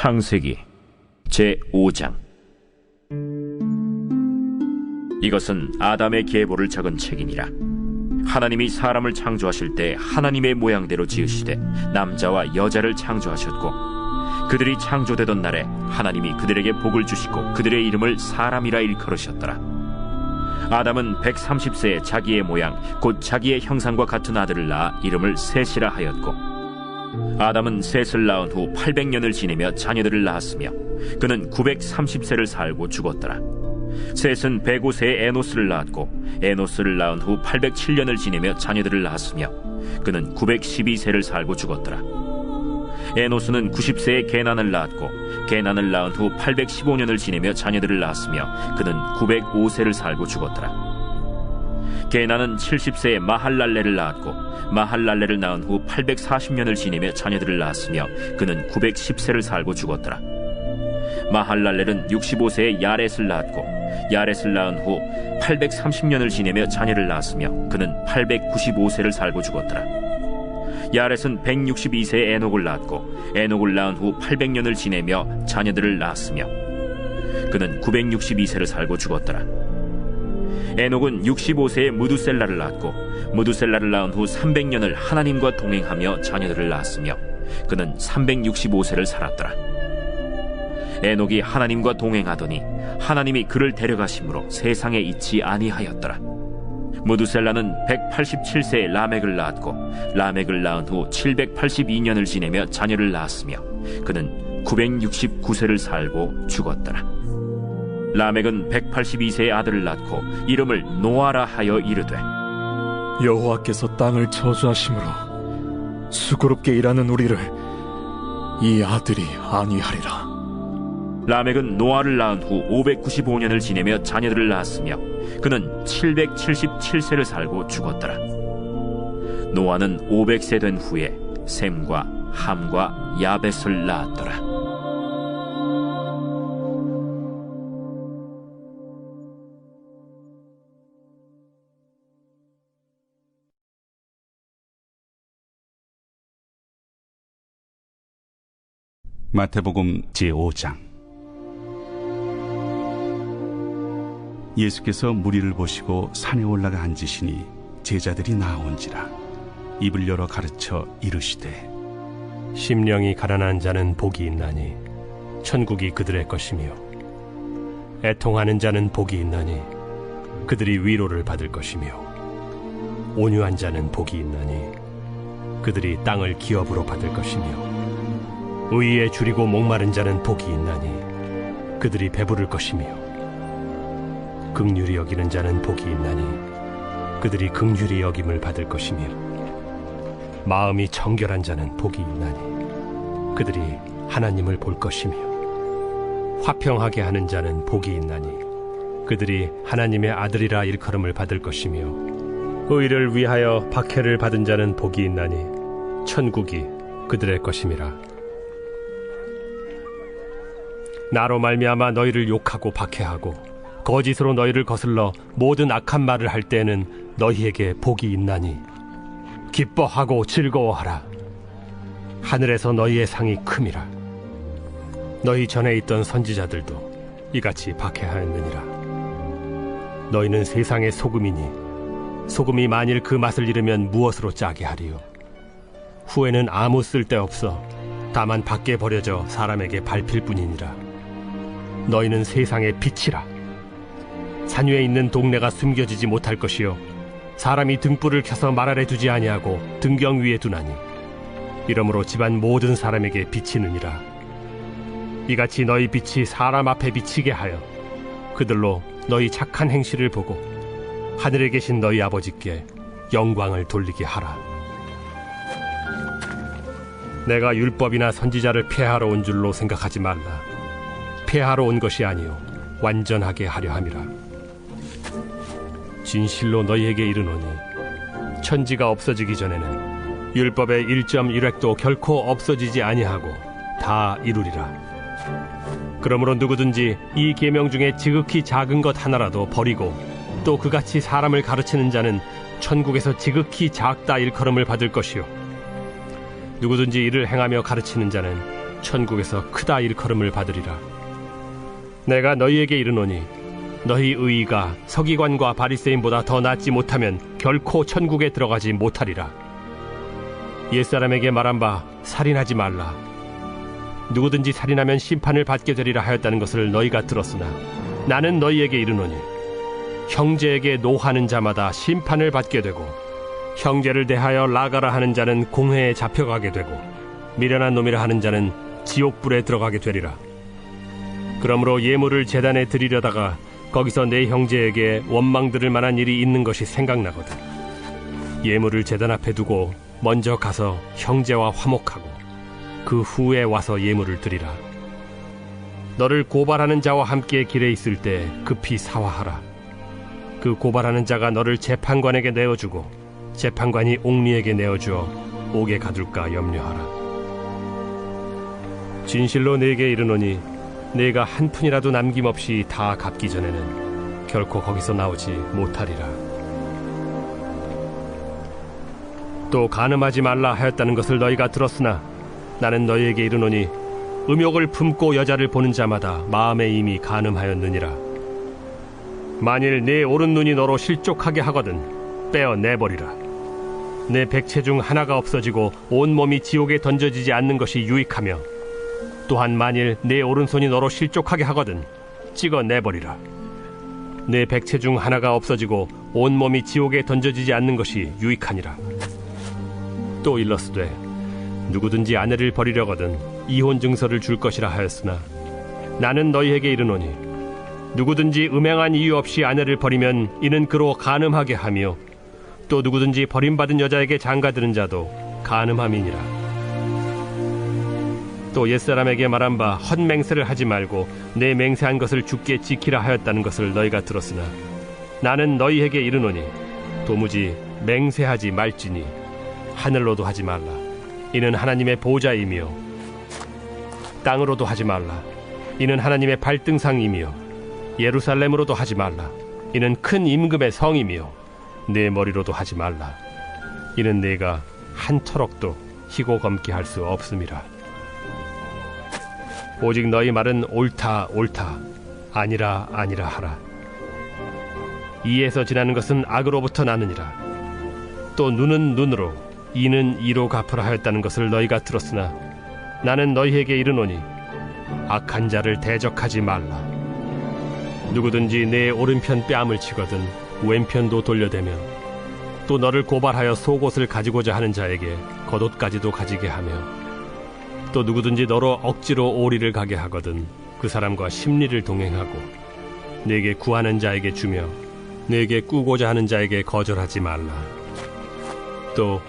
창세기 제5장. 이것은 아담의 계보를 적은 책이니라. 하나님이 사람을 창조하실 때 하나님의 모양대로 지으시되 남자와 여자를 창조하셨고, 그들이 창조되던 날에 하나님이 그들에게 복을 주시고 그들의 이름을 사람이라 일컬으셨더라. 아담은 130세에 자기의 모양 곧 자기의 형상과 같은 아들을 낳아 이름을 셋이라 하였고, 아담은 셋을 낳은 후 800년을 지내며 자녀들을 낳았으며 그는 930세를 살고 죽었더라. 셋은 105세에 에노스를 낳았고, 에노스를 낳은 후 807년을 지내며 자녀들을 낳았으며 그는 912세를 살고 죽었더라. 에노스는 90세에 게난을 낳았고, 게난을 낳은 후 815년을 지내며 자녀들을 낳았으며 그는 905세를 살고 죽었더라. 게난은 70세에 마할랄레를 낳았고, 마할랄레를 낳은 후 840년을 지내며 자녀들을 낳았으며 그는 910세를 살고 죽었더라. 마할랄렐은 65세에 야렛을 낳았고, 야렛을 낳은 후 830년을 지내며 자녀를 낳았으며 그는 895세를 살고 죽었더라. 야렛은 162세에 에녹을 낳았고, 에녹을 낳은 후 800년을 지내며 자녀들을 낳았으며 그는 962세를 살고 죽었더라. 에녹은 65세에 무두셀라를 낳았고, 무두셀라를 낳은 후 300년을 하나님과 동행하며 자녀들을 낳았으며 그는 365세를 살았더라. 에녹이 하나님과 동행하더니 하나님이 그를 데려가심으로 세상에 있지 아니하였더라. 무두셀라는 187세에 라멕을 낳았고, 라멕을 낳은 후 782년을 지내며 자녀를 낳았으며 그는 969세를 살고 죽었더라. 라멕은 182세의 아들을 낳고 이름을 노아라 하여 이르되, 여호와께서 땅을 저주하심으로 수고롭게 일하는 우리를 이 아들이 안위하리라. 라멕은 노아를 낳은 후 595년을 지내며 자녀들을 낳았으며 그는 777세를 살고 죽었더라. 노아는 500세 된 후에 셈과 함과 야벳을 낳았더라. 마태복음 제5장. 예수께서 무리를 보시고 산에 올라가 앉으시니 제자들이 나온지라. 입을 열어 가르쳐 이르시되, 심령이 가난한 자는 복이 있나니 천국이 그들의 것이며, 애통하는 자는 복이 있나니 그들이 위로를 받을 것이며, 온유한 자는 복이 있나니 그들이 땅을 기업으로 받을 것이며, 의에 줄이고 목마른 자는 복이 있나니 그들이 배부를 것이며, 긍휼히 여기는 자는 복이 있나니 그들이 긍휼히 여김을 받을 것이며, 마음이 정결한 자는 복이 있나니 그들이 하나님을 볼 것이며, 화평하게 하는 자는 복이 있나니 그들이 하나님의 아들이라 일컬음을 받을 것이며, 의를 위하여 박해를 받은 자는 복이 있나니 천국이 그들의 것임이라. 나로 말미암아 너희를 욕하고 박해하고 거짓으로 너희를 거슬러 모든 악한 말을 할 때에는 너희에게 복이 있나니 기뻐하고 즐거워하라. 하늘에서 너희의 상이 큼이라. 너희 전에 있던 선지자들도 이같이 박해하였느니라. 너희는 세상의 소금이니 소금이 만일 그 맛을 잃으면 무엇으로 짜게 하리요? 후에는 아무 쓸데없어 다만 밖에 버려져 사람에게 밟힐 뿐이니라. 너희는 세상의 빛이라. 산 위에 있는 동네가 숨겨지지 못할 것이요, 사람이 등불을 켜서 말 아래 두지 아니하고 등경 위에 두나니 이러므로 집안 모든 사람에게 비치느니라. 이같이 너희 빛이 사람 앞에 비치게 하여 그들로 너희 착한 행실을 보고 하늘에 계신 너희 아버지께 영광을 돌리게 하라. 내가 율법이나 선지자를 폐하러 온 줄로 생각하지 말라. 폐하러 온 것이 아니요 완전하게 하려 함이라. 진실로 너희에게 이르노니 천지가 없어지기 전에는 율법의 1.1획도 결코 없어지지 아니하고 다 이루리라. 그러므로 누구든지 이 계명 중에 지극히 작은 것 하나라도 버리고 또 그같이 사람을 가르치는 자는 천국에서 지극히 작다 일컬음을 받을 것이요, 누구든지 이를 행하며 가르치는 자는 천국에서 크다 일컬음을 받으리라. 내가 너희에게 이르노니 너희 의의가 서기관과 바리새인보다 더 낫지 못하면 결코 천국에 들어가지 못하리라. 옛사람에게 말한 바 살인하지 말라. 누구든지 살인하면 심판을 받게 되리라 하였다는 것을 너희가 들었으나 나는 너희에게 이르노니 형제에게 노하는 자마다 심판을 받게 되고 형제를 대하여 라가라 하는 자는 공회에 잡혀가게 되고 미련한 놈이라 하는 자는 지옥불에 들어가게 되리라. 그러므로 예물을 제단에 드리려다가 거기서 내 형제에게 원망 들을 만한 일이 있는 것이 생각나거든 예물을 제단 앞에 두고 먼저 가서 형제와 화목하고 그 후에 와서 예물을 드리라. 너를 고발하는 자와 함께 길에 있을 때 급히 사화하라. 그 고발하는 자가 너를 재판관에게 내어주고 재판관이 옥리에게 내어주어 옥에 가둘까 염려하라. 진실로 네게 이르노니 네가 한 푼이라도 남김없이 다 갚기 전에는 결코 거기서 나오지 못하리라. 또 간음하지 말라 하였다는 것을 너희가 들었으나 나는 너희에게 이르노니 음욕을 품고 여자를 보는 자마다 마음에 이미 간음하였느니라. 만일 네 오른눈이 너로 실족하게 하거든 빼어 내버리라. 내 백체 중 하나가 없어지고 온몸이 지옥에 던져지지 않는 것이 유익하며 또한 만일 내 오른손이 너로 실족하게 하거든 찍어 내버리라. 내 백체 중 하나가 없어지고 온몸이 지옥에 던져지지 않는 것이 유익하니라. 또 일러스되 누구든지 아내를 버리려거든 이혼 증서를 줄 것이라 하였으나 나는 너희에게 이르노니 누구든지 음행한 이유 없이 아내를 버리면 이는 그로 간음하게 하며 또 누구든지 버림받은 여자에게 장가드는 자도 간음함이니라. 또 옛사람에게 말한 바 헛맹세를 하지 말고 내 맹세한 것을 주께 지키라 하였다는 것을 너희가 들었으나 나는 너희에게 이르노니 도무지 맹세하지 말지니 하늘로도 하지 말라. 이는 하나님의 보좌이며 땅으로도 하지 말라. 이는 하나님의 발등상이며 예루살렘으로도 하지 말라. 이는 큰 임금의 성이며 내 머리로도 하지 말라. 이는 내가 한 터럭도 희고 검게 할 수 없음이라. 오직 너희 말은 옳다 옳다 아니라 아니라 하라. 이에서 지나는 것은 악으로부터 나느니라. 또 눈은 눈으로 이는 이로 갚으라 하였다는 것을 너희가 들었으나 나는 너희에게 이르노니 악한 자를 대적하지 말라. 누구든지 내 오른편 뺨을 치거든 왼편도 돌려대며 또 너를 고발하여 속옷을 가지고자 하는 자에게 겉옷까지도 가지게 하며 또 누구든지 너로 억지로 오리를 가게 하거든 그 사람과 심리를 동행하고 내게 구하는 자에게 주며 내게 꾸고자 하는 자에게 거절하지 말라. 또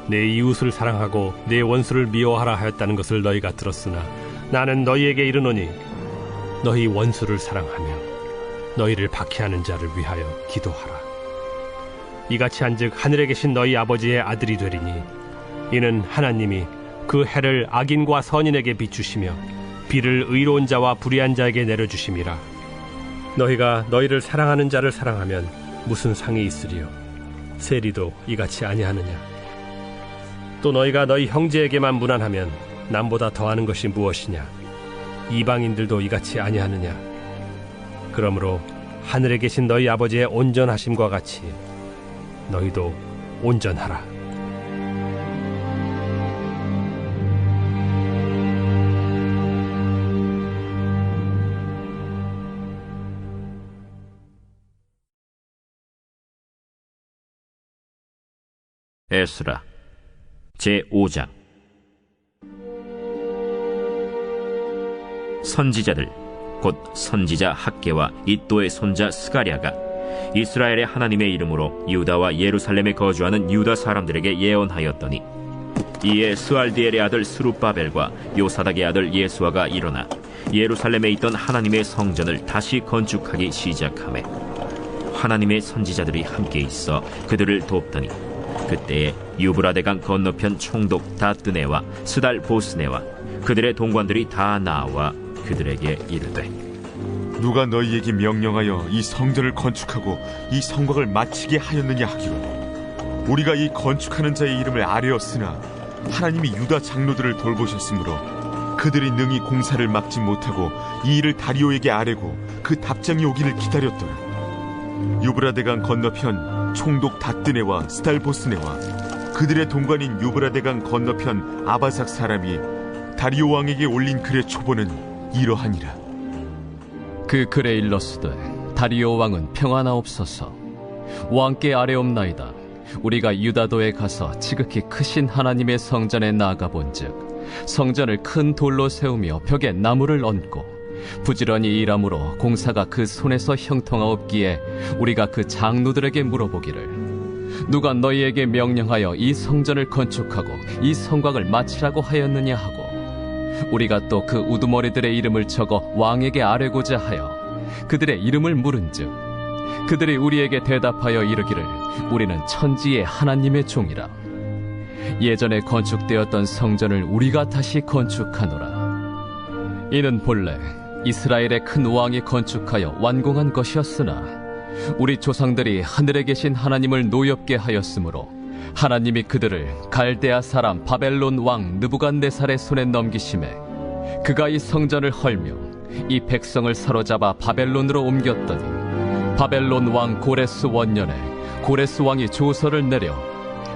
내 이웃을 사랑하고 내 원수를 미워하라 하였다는 것을 너희가 들었으나 나는 너희에게 이르노니 너희 원수를 사랑하며 너희를 박해하는 자를 위하여 기도하라. 이같이 한즉 하늘에 계신 너희 아버지의 아들이 되리니 이는 하나님이 그 해를 악인과 선인에게 비추시며 비를 의로운 자와 불의한 자에게 내려주심이라. 너희가 너희를 사랑하는 자를 사랑하면 무슨 상이 있으리요? 세리도 이같이 아니하느냐? 또 너희가 너희 형제에게만 무난하면 남보다 더하는 것이 무엇이냐? 이방인들도 이같이 아니하느냐? 그러므로 하늘에 계신 너희 아버지의 온전하심과 같이 너희도 온전하라. 에스라 제5장. 선지자들 곧 선지자 학개와 이또의 손자 스가랴가 이스라엘의 하나님의 이름으로 유다와 예루살렘에 거주하는 유다 사람들에게 예언하였더니 이에 스알디엘의 아들 스룹바벨과 요사닥의 아들 예수아가 일어나 예루살렘에 있던 하나님의 성전을 다시 건축하기 시작하매 하나님의 선지자들이 함께 있어 그들을 돕더니 그때에 유브라데강 건너편 총독 다뜨네와 스달 보스네와 그들의 동관들이 다 나와 그들에게 이르되 누가 너희에게 명령하여 이 성전을 건축하고 이 성곽을 마치게 하였느냐 하기로 우리가 이 건축하는 자의 이름을 아뢰었으나 하나님이 유다 장로들을 돌보셨으므로 그들이 능히 공사를 막지 못하고 이 일을 다리오에게 아뢰고 그 답장이 오기를 기다렸더라. 유브라데강 건너편 총독 다뜨네와 스달보스네와 그들의 동관인 유브라데강 건너편 아바삭 사람이 다리오 왕에게 올린 글의 초본은 이러하니라. 그 글에 일렀으되 다리오 왕은 평안하옵소서. 왕께 아뢰옵나이다. 우리가 유다도에 가서 지극히 크신 하나님의 성전에 나아가본즉 성전을 큰 돌로 세우며 벽에 나무를 얹고 부지런히 일함으로 공사가 그 손에서 형통하옵기에 우리가 그 장로들에게 물어보기를 누가 너희에게 명령하여 이 성전을 건축하고 이 성곽을 마치라고 하였느냐 하고 우리가 또 그 우두머리들의 이름을 적어 왕에게 아뢰고자 하여 그들의 이름을 물은즉 그들이 우리에게 대답하여 이르기를 우리는 천지의 하나님의 종이라. 예전에 건축되었던 성전을 우리가 다시 건축하노라. 이는 본래 이스라엘의 큰 왕이 건축하여 완공한 것이었으나 우리 조상들이 하늘에 계신 하나님을 노엽게 하였으므로 하나님이 그들을 갈대아 사람 바벨론 왕 느부갓네살의 손에 넘기심에 그가 이 성전을 헐며 이 백성을 사로잡아 바벨론으로 옮겼더니 바벨론 왕 고레스 원년에 고레스 왕이 조서를 내려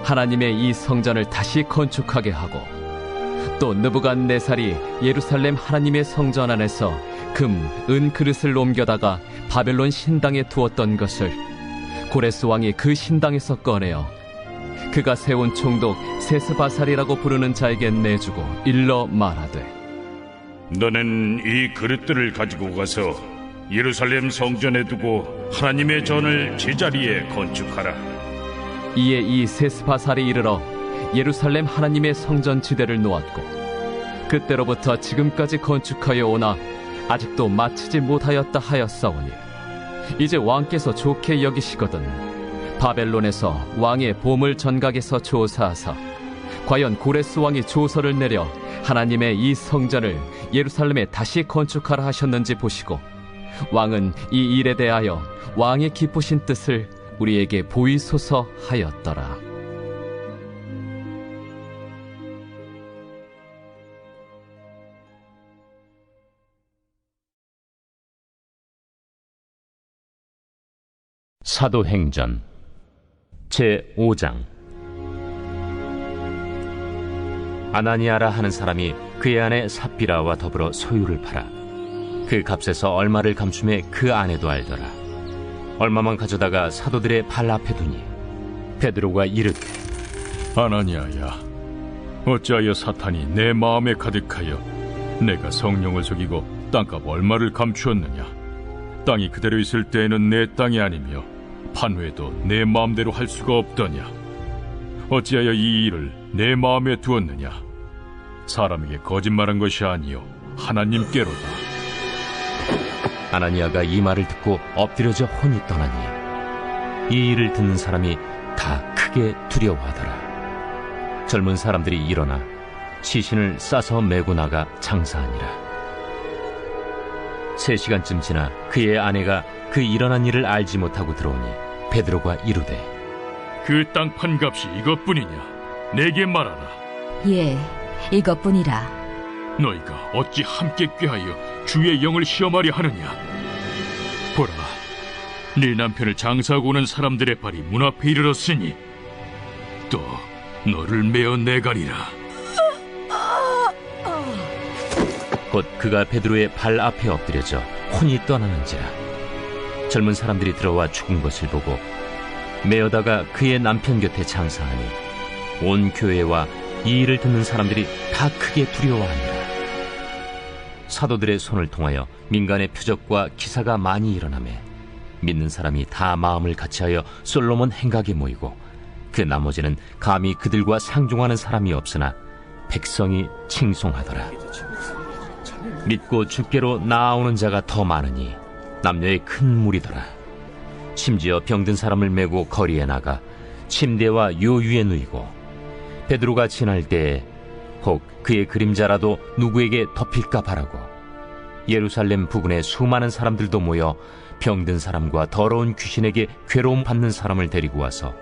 하나님의 이 성전을 다시 건축하게 하고 또 느부갓네살이 예루살렘 하나님의 성전 안에서 금, 은 그릇을 옮겨다가 바벨론 신당에 두었던 것을 고레스 왕이 그 신당에서 꺼내어 그가 세운 총독 세스바살이라고 부르는 자에게 내주고 일러 말하되 너는 이 그릇들을 가지고 가서 예루살렘 성전에 두고 하나님의 전을 제자리에 건축하라. 이에 이 세스바살이 이르러 예루살렘 하나님의 성전 지대를 놓았고 그때로부터 지금까지 건축하여 오나 아직도 마치지 못하였다 하였사오니 이제 왕께서 좋게 여기시거든 바벨론에서 왕의 보물 전각에서 조사하사 과연 고레스 왕이 조서를 내려 하나님의 이 성전을 예루살렘에 다시 건축하라 하셨는지 보시고 왕은 이 일에 대하여 왕의 기쁘신 뜻을 우리에게 보이소서 하였더라. 사도행전 제5장. 아나니아라 하는 사람이 그의 아내 삽비라와 더불어 소유를 팔아 그 값에서 얼마를 감춤해 그 아내도 알더라. 얼마만 가져다가 사도들의 발 앞에 두니 베드로가 이르되 아나니아야, 어찌하여 사탄이 내 마음에 가득하여 내가 성령을 속이고 땅값 얼마를 감추었느냐? 땅이 그대로 있을 때에는 내 땅이 아니며 판회도 내 마음대로 할 수가 없더냐? 어찌하여 이 일을 내 마음에 두었느냐? 사람에게 거짓말한 것이 아니요 하나님께로다. 아나니아가 이 말을 듣고 엎드려져 혼이 떠나니 이 일을 듣는 사람이 다 크게 두려워하더라. 젊은 사람들이 일어나 시신을 싸서 메고 나가 장사하니라. 3시간쯤 지나 그의 아내가 그 일어난 일을 알지 못하고 들어오니 베드로가 이르되 그 땅 판 값이 이것뿐이냐? 내게 말하라. 예, 이것뿐이라. 너희가 어찌 함께 꾀하여 주의 영을 시험하려 하느냐? 보라, 네 남편을 장사하고 오는 사람들의 발이 문 앞에 이르렀으니 또 너를 메어 내가리라. 곧 그가 베드로의 발 앞에 엎드려져 혼이 떠나는지라. 젊은 사람들이 들어와 죽은 것을 보고 메어다가 그의 남편 곁에 장사하니 온 교회와 이 일을 듣는 사람들이 다 크게 두려워하니라. 사도들의 손을 통하여 민간의 표적과 기사가 많이 일어나매 믿는 사람이 다 마음을 같이하여 솔로몬 행각에 모이고 그 나머지는 감히 그들과 상종하는 사람이 없으나 백성이 칭송하더라. 믿고 주께로 나아오는 자가 더 많으니 남녀의 큰 무리더라. 심지어 병든 사람을 메고 거리에 나가 침대와 요유에 누이고 베드로가 지날 때에 혹 그의 그림자라도 누구에게 덮일까 바라고 예루살렘 부근에 수많은 사람들도 모여 병든 사람과 더러운 귀신에게 괴로움 받는 사람을 데리고 와서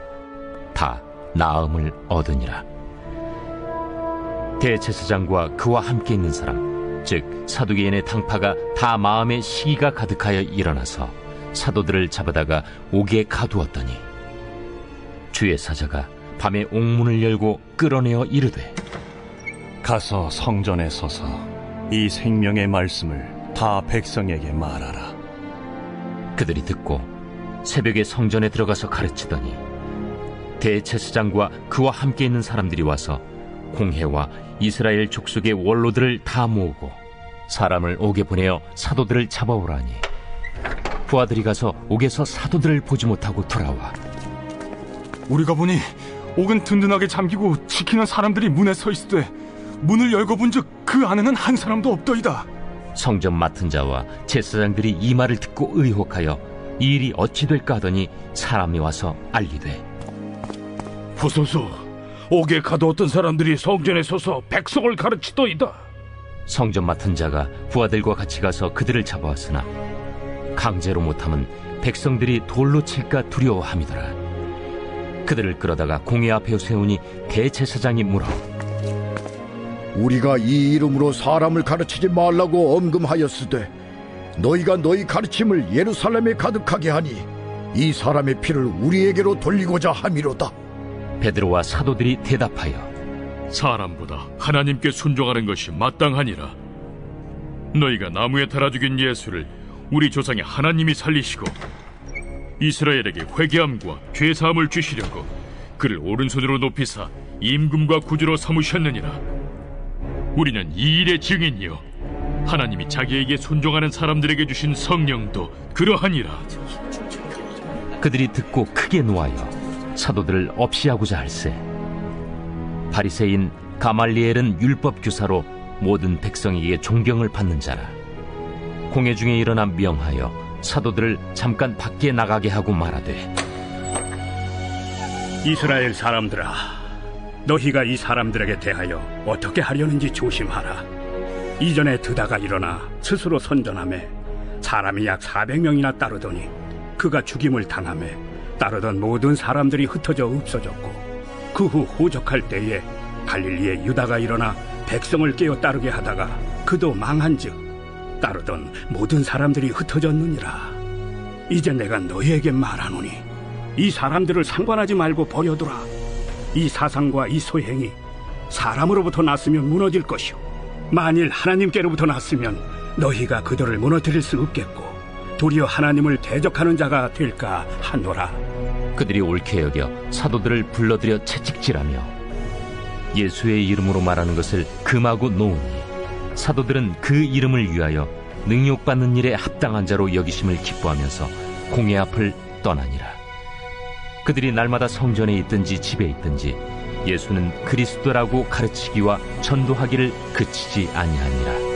다 나음을 얻으니라. 대제사장과 그와 함께 있는 사람 즉 사두개인의 당파가 다 마음에 시기가 가득하여 일어나서 사도들을 잡아다가 옥에 가두었더니 주의 사자가 밤에 옥문을 열고 끌어내어 이르되 가서 성전에 서서 이 생명의 말씀을 다 백성에게 말하라. 그들이 듣고 새벽에 성전에 들어가서 가르치더니 대제사장과 그와 함께 있는 사람들이 와서 공회와 이스라엘 족속의 원로들을 다 모으고 사람을 옥에 보내어 사도들을 잡아오라니 부하들이 가서 옥에서 사도들을 보지 못하고 돌아와 우리가 보니 옥은 든든하게 잠기고 지키는 사람들이 문에 서 있으되 문을 열고 본즉 그 안에는 한 사람도 없더이다. 성전 맡은 자와 제사장들이 이 말을 듣고 의혹하여 이 일이 어찌 될까 하더니 사람이 와서 알리되 보소서, 옥에 가두었던 사람들이 성전에 서서 백성을 가르치더이다. 성전 맡은 자가 부하들과 같이 가서 그들을 잡아왔으나 강제로 못함은 백성들이 돌로 칠까 두려워함이더라. 그들을 끌어다가 공회 앞에 세우니 대제사장이 물어 우리가 이 이름으로 사람을 가르치지 말라고 엄금하였으되 너희가 너희 가르침을 예루살렘에 가득하게 하니 이 사람의 피를 우리에게로 돌리고자 함이로다. 베드로와 사도들이 대답하여 사람보다 하나님께 순종하는 것이 마땅하니라. 너희가 나무에 달아 죽인 예수를 우리 조상의 하나님이 살리시고 이스라엘에게 회개함과 죄사함을 주시려고 그를 오른손으로 높이사 임금과 구주로 삼으셨느니라. 우리는 이 일의 증인이요 하나님이 자기에게 순종하는 사람들에게 주신 성령도 그러하니라. 그들이 듣고 크게 노하여 사도들을 없이하고자 할세 바리새인 가말리엘은 율법 교사로 모든 백성에게 존경을 받는 자라. 공회 중에 일어나 명하여 사도들을 잠깐 밖에 나가게 하고 말하되 이스라엘 사람들아, 너희가 이 사람들에게 대하여 어떻게 하려는지 조심하라. 이전에 드다가 일어나 스스로 선전하매 사람이 약 400명이나 따르더니 그가 죽임을 당하매 따르던 모든 사람들이 흩어져 없어졌고 그 후 호적할 때에 갈릴리에 유다가 일어나 백성을 깨어 따르게 하다가 그도 망한즉 따르던 모든 사람들이 흩어졌느니라. 이제 내가 너희에게 말하노니 이 사람들을 상관하지 말고 버려두라. 이 사상과 이 소행이 사람으로부터 났으면 무너질 것이요 만일 하나님께로부터 났으면 너희가 그들을 무너뜨릴 수 없겠고 도리어 하나님을 대적하는 자가 될까 하노라. 그들이 옳게 여겨 사도들을 불러들여 채찍질하며 예수의 이름으로 말하는 것을 금하고 놓으니 사도들은 그 이름을 위하여 능욕받는 일에 합당한 자로 여기심을 기뻐하면서 공회 앞을 떠나니라. 그들이 날마다 성전에 있든지 집에 있든지 예수는 그리스도라고 가르치기와 전도하기를 그치지 아니하니라.